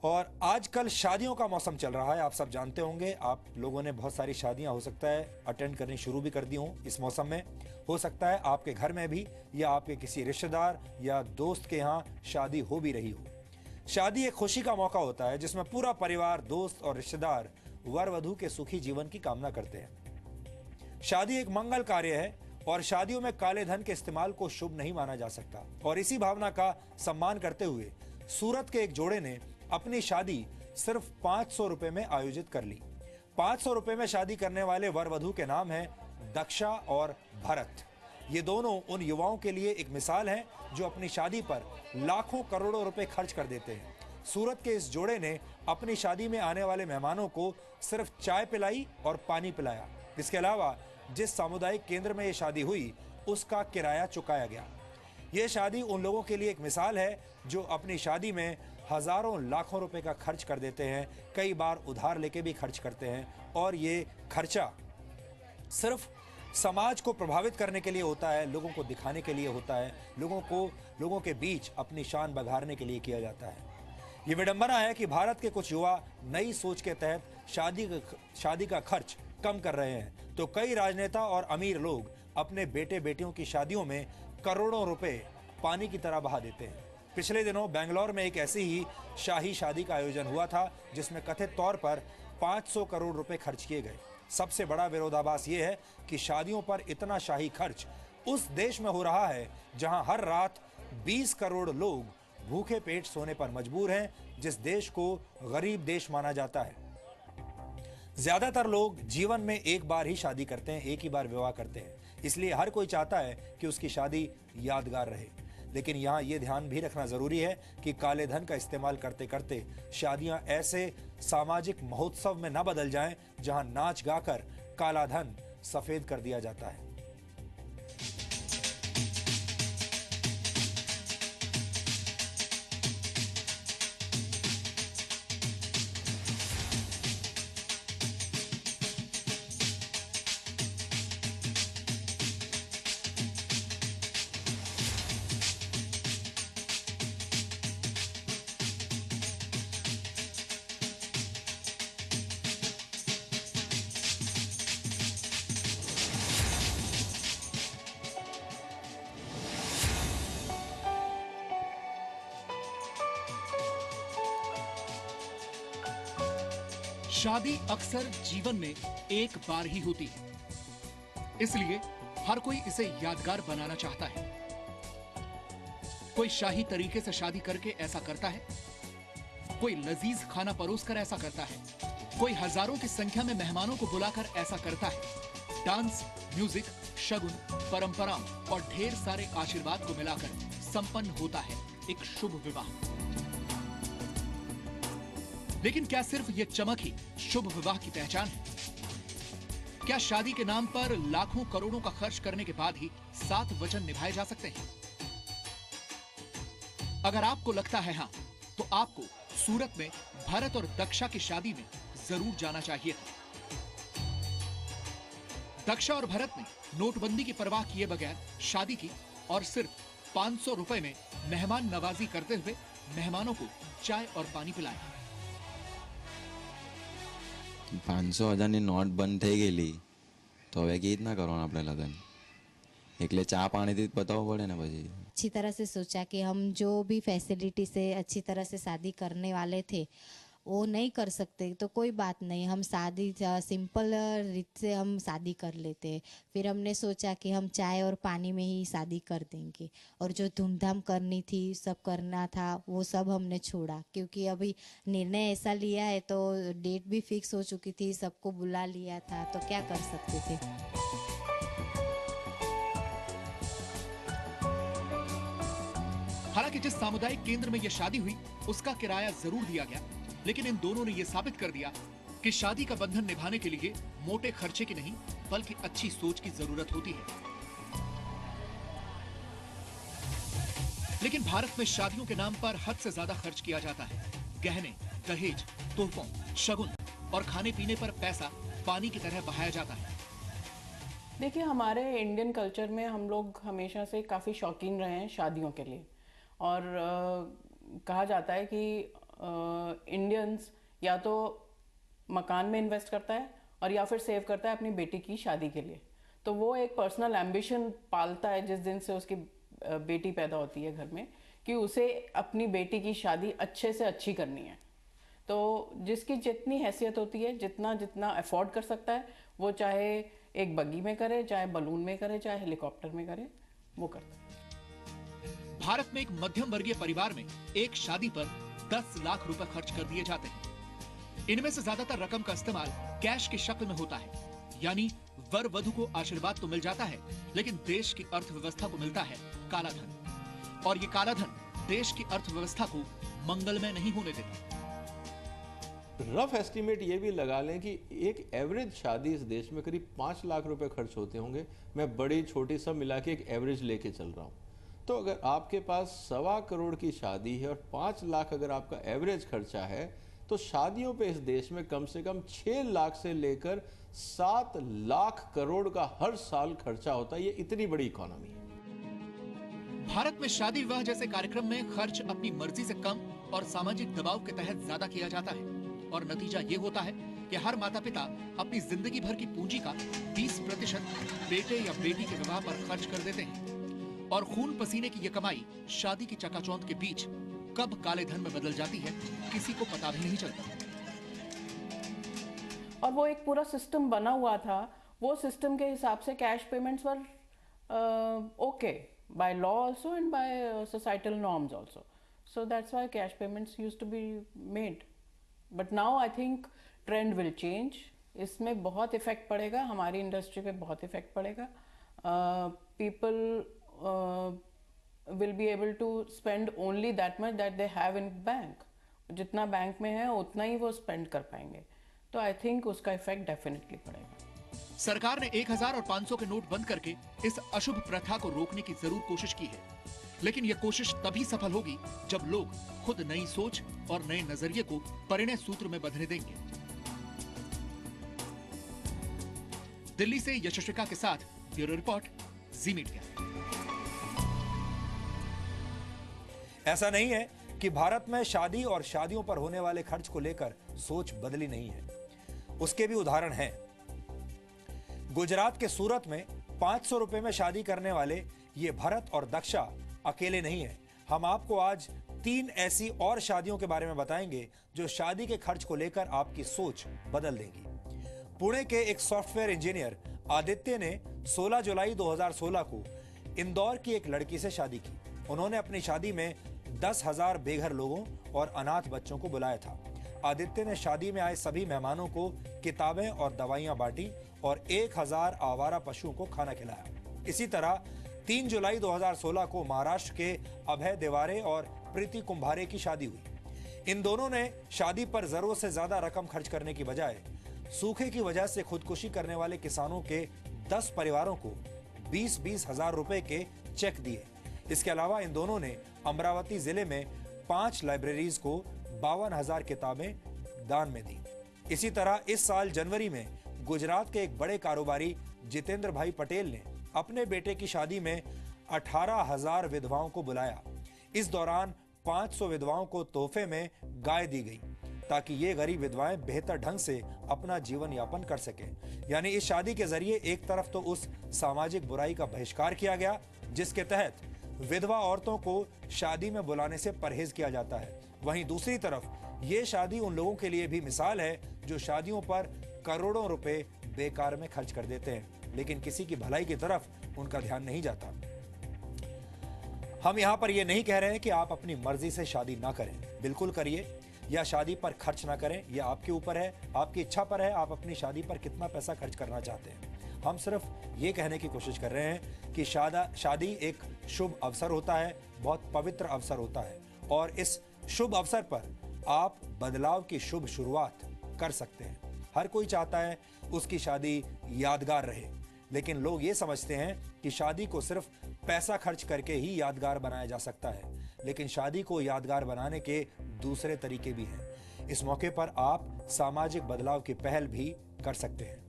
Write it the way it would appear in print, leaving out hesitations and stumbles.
और आजकल शादियों का मौसम चल रहा है, आप सब जानते होंगे। आप लोगों ने बहुत सारी शादियां हो सकता है अटेंड करनी शुरू भी कर दी हों इस मौसम में। हो सकता है आपके घर में भी या आपके किसी रिश्तेदार या दोस्त के यहाँ शादी हो भी रही हो। शादी एक खुशी का मौका होता है जिसमें पूरा परिवार, दोस्त और रिश्तेदार वर वधू के सुखी जीवन की कामना करते हैं। शादी एक मंगल कार्य है और शादियों में काले धन के इस्तेमाल को शुभ नहीं माना जा सकता। और इसी भावना का सम्मान करते हुए सूरत के एक जोड़े ने अपनी शादी सिर्फ 500 रुपए में आयोजित कर ली। 500 रुपए में शादी करने वाले वर वधू के नाम है दक्षा और भरत। ये दोनों उन युवाओं के लिए एक मिसाल हैं जो अपनी शादी पर लाखों करोड़ों रुपए खर्च कर देते हैं। सूरत के इस जोड़े ने अपनी शादी में आने वाले मेहमानों को सिर्फ चाय पिलाई और पानी पिलाया। इसके अलावा जिस सामुदायिक केंद्र में यह शादी हुई उसका किराया चुकाया गया। यह शादी उन लोगों के लिए एक मिसाल है जो अपनी शादी में हजारों लाखों रुपए का खर्च कर देते हैं, कई बार उधार लेके भी खर्च करते हैं। और ये खर्चा सिर्फ समाज को प्रभावित करने के लिए होता है, लोगों को दिखाने के लिए होता है, लोगों के बीच अपनी शान बघारने के लिए किया जाता है। ये विडंबना है कि भारत के कुछ युवा नई सोच के तहत शादी का खर्च कम कर रहे हैं, तो कई राजनेता और अमीर लोग अपने बेटे बेटियों की शादियों में करोड़ों रुपए पानी की तरह बहा देते हैं। पिछले दिनों बेंगलोर में एक ऐसी ही शाही शादी का आयोजन हुआ था जिसमें कथित तौर पर 500 करोड़ रुपए खर्च किए गए। सबसे बड़ा विरोधाभास यह है कि शादियों पर इतना शाही खर्च उस देश में हो रहा है जहां हर रात 20 करोड़ लोग भूखे पेट सोने पर मजबूर हैं, जिस देश को गरीब देश माना जाता है। ज्यादातर लोग जीवन में एक बार ही शादी करते हैं, एक ही बार विवाह करते हैं, इसलिए हर कोई चाहता है कि उसकी शादी यादगार रहे। लेकिन यहाँ ये ध्यान भी रखना जरूरी है कि काले धन का इस्तेमाल करते करते शादियां ऐसे सामाजिक महोत्सव में न बदल जाएं जहां नाच गाकर काला धन सफेद कर दिया जाता है। शादी अक्सर जीवन में एक बार ही होती है, इसलिए हर कोई इसे यादगार बनाना चाहता है। कोई शाही तरीके से शादी करके ऐसा करता है, कोई लजीज खाना परोसकर ऐसा करता है, कोई हजारों की संख्या में मेहमानों को बुलाकर ऐसा करता है। डांस, म्यूजिक, शगुन, परंपराओं और ढेर सारे आशीर्वाद को मिलाकर संपन्न होता है एक शुभ विवाह। लेकिन क्या सिर्फ ये चमक ही शुभ विवाह की पहचान है? क्या शादी के नाम पर लाखों करोड़ों का खर्च करने के बाद ही 7 वचन निभाए जा सकते हैं? अगर आपको लगता है हां, तो आपको सूरत में भरत और दक्षा की शादी में जरूर जाना चाहिए था। दक्षा और भरत ने नोटबंदी की परवाह किए बगैर शादी की और सिर्फ 500 रुपए में मेहमान नवाजी करते हुए मेहमानों को चाय और पानी पिलाया। 500,000 ની નોટ બંધ થઈ ગયેલી તો હવે કેવી રીતના કરવાનું આપણે લગન? એટલે ચા પાણીથી જ પતાવવું પડે ને પછી। अच्छी तरह से सोचा कि हम जो भी फैसिलिटी से अच्छी तरह से शादी करने वाले थे वो नहीं कर सकते तो कोई बात नहीं, हम शादी सिंपल रीत से हम शादी कर लेते। फिर हमने सोचा कि हम चाय और पानी में ही शादी कर देंगे और जो धूमधाम करनी थी, सब करना था, वो सब हमने छोड़ा क्योंकि अभी निर्णय ऐसा लिया है तो डेट भी फिक्स हो चुकी थी, सबको बुला लिया था, तो क्या कर सकते थे। हालांकि जिस सामुदायिक केंद्र में यह शादी हुई उसका किराया जरूर दिया गया, लेकिन इन दोनों ने यह साबित कर दिया कि शादी का बंधन निभाने के लिए मोटे खर्चे की नहीं बल्कि अच्छी सोच की जरूरत होती है। लेकिन भारत में शादियों के नाम पर हद से ज्यादा खर्च किया जाता है। गहने, दहेज, तोहफों, शगुन और खाने पीने पर पैसा पानी की तरह बहाया जाता है। देखिए, हमारे इंडियन कल्चर में हम लोग हमेशा से काफ़ी शौकीन रहे हैं शादियों के लिए और कहा जाता है कि इंडियंस या तो मकान में इन्वेस्ट करता है और या फिर सेव करता है अपनी बेटी की शादी के लिए। तो वो एक पर्सनल एम्बिशन पालता है जिस दिन से उसकी बेटी पैदा होती है घर में, कि उसे अपनी बेटी की शादी अच्छे से अच्छी करनी है। तो जिसकी जितनी हैसियत होती है, जितना जितना अफोर्ड कर सकता है, वो चाहे एक बग्गी में करे, चाहे बलून में करे, चाहे हेलीकॉप्टर में करे, वो करता है। भारत में एक मध्यम वर्गीय परिवार में एक शादी पर 10 लाख रुपए खर्च कर दिए जाते हैं। इनमें से ज्यादातर रकम का इस्तेमाल कैश की शक्ल में होता है, यानी वर वधु को आशीर्वाद तो मिल जाता है, लेकिन देश की अर्थव्यवस्था को मिलता है काला धन। और ये काला धन देश की अर्थव्यवस्था को मंगलमय नहीं होने देता। रफ एस्टीमेट ये भी लगा लें कि एक एवरेज शादी इस देश में करीब 5 लाख रुपए खर्च होते होंगे। मैं बड़ी छोटी सब मिला के एक एवरेज लेके चल रहा हूँ। तो अगर आपके पास 1.25 करोड़ की शादी है और 5 लाख अगर आपका एवरेज खर्चा है, तो शादियों पे इस देश में कम से कम 6 लाख से लेकर 7 लाख करोड़ का हर साल खर्चा होता है। ये इतनी बड़ी इकोनॉमी है। भारत में शादी विवाह जैसे कार्यक्रम में खर्च अपनी मर्जी से कम और सामाजिक दबाव के तहत ज्यादा किया जाता है, और नतीजा ये होता है कि हर माता पिता अपनी जिंदगी भर की पूंजी का 20% बेटे या बेटी के विवाह पर खर्च कर देते हैं, और खून पसीने की ये कमाई शादी की चकाचौंध के बीच कब काले धन में बदल जाती है किसी को पता भी नहीं चलता। और वो एक पूरा सिस्टम बना हुआ था, वो सिस्टम के हिसाब से cash payments were okay by law also and by societal norms also, so that's why cash payments used to be made. But now I think trend will change. इसमें बहुत इफेक्ट पड़ेगा, हमारी इंडस्ट्री पे बहुत effect पड़ेगा। People will be able to spend only that much that they have in bank. जितना bank में है उतना ही वो स्पेंड कर पाएंगे। तो आई थिंक उसका इफेक्ट डेफिनेटली पड़ेगा। सरकार ने 1000 और 500 के नोट बंद करके इस अशुभ प्रथा को रोकने की जरूर कोशिश की है, लेकिन यह कोशिश तभी सफल होगी जब लोग खुद नई सोच और नए नजरिए को परिणय सूत्र में बंधने देंगे। दिल्ली से यशस्विका के साथ ब्यूरो रिपोर्ट, जी मीडिया। ऐसा नहीं है कि भारत में शादी और शादियों पर होने वाले खर्च को लेकर सोच बदली नहीं है, उसके भी उदाहरण हैं। गुजरात के सूरत में 500 रुपए में शादी करने वाले ये भरत और दक्षा अकेले नहीं है। हम आपको आज 3 ऐसी और शादियों के बारे में बताएंगे जो शादी के खर्च को लेकर आपकी सोच बदल देगी। पुणे के एक सॉफ्टवेयर इंजीनियर आदित्य ने 16 जुलाई 2016 को इंदौर की एक लड़की से शादी की। उन्होंने अपनी शादी में 10,000 बेघर लोगों और अनाथ बच्चों को बुलाया था। आदित्य ने शादी में आए सभी मेहमानों को किताबें और दवाइयां बांटी और 1000 आवारा पशुओं को खाना खिलाया। इसी तरह 3 जुलाई 2016 को महाराष्ट्र के अभय देवारे और प्रीति कुंभारे की शादी हुई। इन दोनों ने शादी पर जरूरत से ज्यादा रकम खर्च करने की बजाय सूखे की वजह से खुदकुशी करने वाले किसानों के 10 परिवारों को 20-20 हजार रुपए के चेक दिए। इसके अलावा इन दोनों ने अमरावती जिले में 5 लाइब्रेरीज को 52,000 किताबें दान में दी। इसी तरह इस साल जनवरी में गुजरात के एक बड़े कारोबारी जितेंद्र भाई पटेल ने अपने बेटे की शादी में 18,000 विधवाओं को बुलाया। इस दौरान 500 विधवाओं को तोहफे में गाय दी गई ताकि ये गरीब विधवाएं बेहतर ढंग से अपना जीवन यापन कर सकें। यानी इस शादी के जरिए एक तरफ तो उस सामाजिक बुराई का बहिष्कार किया गया जिसके तहत विधवा औरतों को शादी में बुलाने से परहेज किया जाता है, वहीं दूसरी तरफ ये शादी उन लोगों के लिए भी मिसाल है जो शादियों पर करोड़ों रुपए बेकार में खर्च कर देते हैं, लेकिन किसी की भलाई की तरफ उनका ध्यान नहीं जाता। हम यहाँ पर यह नहीं कह रहे हैं कि आप अपनी मर्जी से शादी ना करें, बिल्कुल करिए, या शादी पर खर्च ना करें, यह आपके ऊपर है, आपकी इच्छा पर है आप अपनी शादी पर कितना पैसा खर्च करना चाहते हैं। हम सिर्फ ये कहने की कोशिश कर रहे हैं कि शादी एक शुभ अवसर होता है, बहुत पवित्र अवसर होता है, और इस शुभ अवसर पर आप बदलाव की शुभ शुरुआत कर सकते हैं। हर कोई चाहता है उसकी शादी यादगार रहे, लेकिन लोग ये समझते हैं कि शादी को सिर्फ पैसा खर्च करके ही यादगार बनाया जा सकता है, लेकिन शादी को यादगार बनाने के दूसरे तरीके भी हैं। इस मौके पर आप सामाजिक बदलाव की पहल भी कर सकते हैं।